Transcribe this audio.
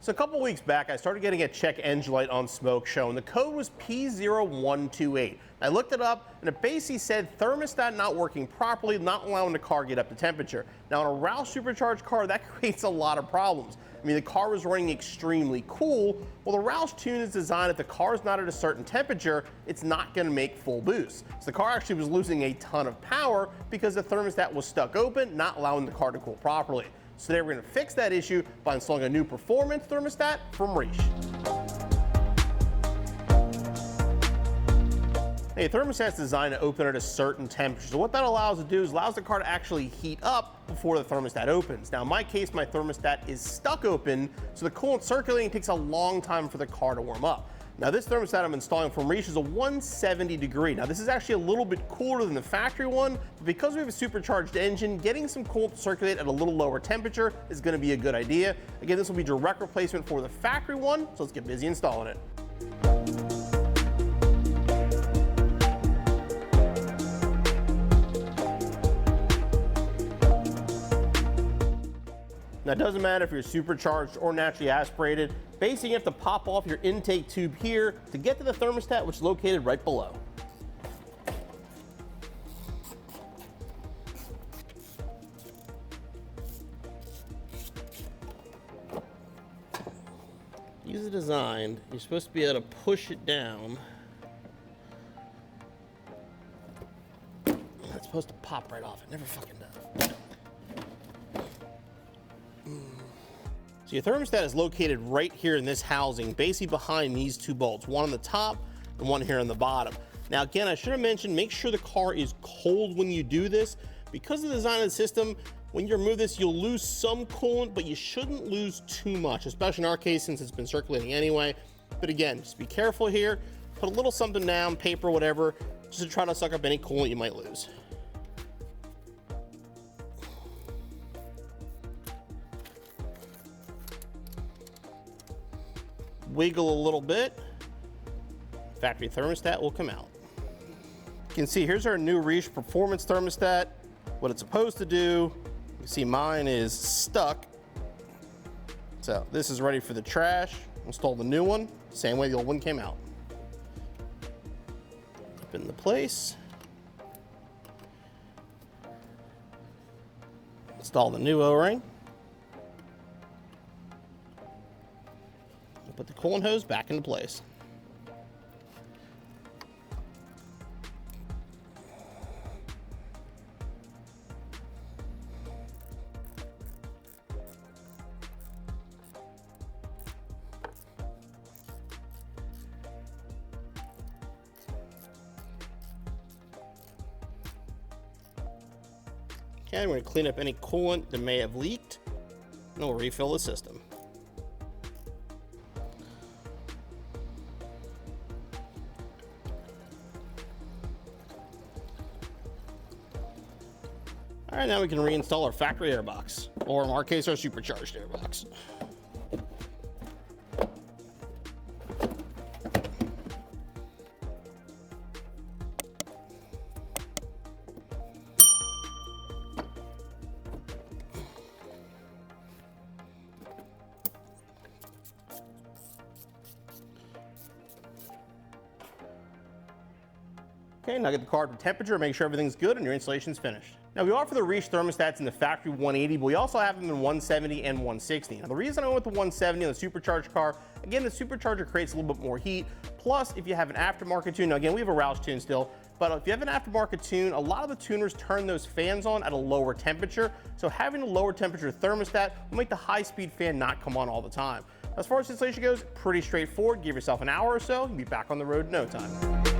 So a couple weeks back, I started getting a check engine light on Smoke Show, and the code was P0128. I looked it up, and it basically said thermostat not working properly, not allowing the car get up to temperature. Now, in a Roush supercharged car, that creates a lot of problems. I mean, the car was running extremely cool. Well, the Roush tune is designed if the car is not at a certain temperature, it's not going to make full boost. So the car actually was losing a ton of power because the thermostat was stuck open, not allowing the car to cool properly. So today we're going to fix that issue by installing a new performance thermostat from Reische. A thermostat is designed to open at a certain temperature. So what that allows it to do is allows the car to actually heat up before the thermostat opens. Now in my case, my thermostat is stuck open, so the coolant circulating takes a long time for the car to warm up. Now this thermostat I'm installing from Reische is a 170 degree. Now this is actually a little bit cooler than the factory one, but because we have a supercharged engine, getting some coolant to circulate at a little lower temperature is going to be a good idea. Again, this will be direct replacement for the factory one, so let's get busy installing it. Now it doesn't matter if you're supercharged or naturally aspirated. Basically, you have to pop off your intake tube here to get to the thermostat, which is located right below. Use the design, you're supposed to be able to push it down. It's supposed to pop right off, it never fucking does. So your thermostat is located right here in this housing, basically behind these two bolts, one on the top and one here on the bottom. Now again, I should have mentioned, make sure the car is cold when you do this. Because of the design of the system, when you remove this, you'll lose some coolant, but you shouldn't lose too much, especially in our case since it's been circulating anyway. But again, just be careful here, put a little something down, paper, whatever, just to try to suck up any coolant you might lose. Wiggle a little bit, factory thermostat will come out. You can see here's our new Reische Performance Thermostat, what it's supposed to do. You can see mine is stuck. So this is ready for the trash. Install the new one, same way the old one came out. Up into place. Install the new O-ring. Put the coolant hose back into place. Okay, we're going to clean up any coolant that may have leaked, and we'll refill the system. All right, now we can reinstall our factory airbox, or in our case, our supercharged airbox. Okay, now get the car to temperature, make sure everything's good and your installation's finished. Now we offer the Reische thermostats in the factory 180, but we also have them in 170 and 160. Now the reason I went with the 170 on the supercharged car, again, the supercharger creates a little bit more heat. Plus, if you have an aftermarket tune, now again, we have a Roush tune still, but if you have an aftermarket tune, a lot of the tuners turn those fans on at a lower temperature. So having a lower temperature thermostat will make the high-speed fan not come on all the time. As far as installation goes, pretty straightforward. Give yourself an hour or so, you'll be back on the road in no time.